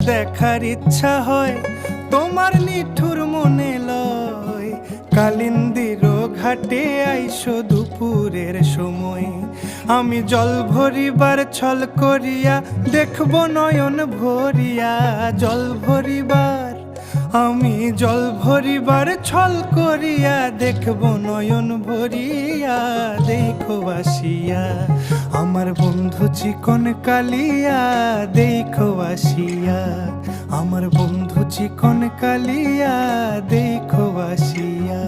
দেখার ইচ্ছা হয়, তোমার নিঠুর মনে লয়। কালিন্দির ঘাটে আইসো দুপুরের সময়, আমি জল ভরিবার ছল করিয়া দেখব নয়ন ভরিয়া। জল ভরিবার, আমি জল ভরিবার ছল করিয়া দেখব নয়ন ভরিয়া। দেখো আসিয়া আমার বন্ধু চিকন কালিয়া, দেখো আসিয়া আমার বন্ধু চিকন কালিয়া, দেখো আসিয়া।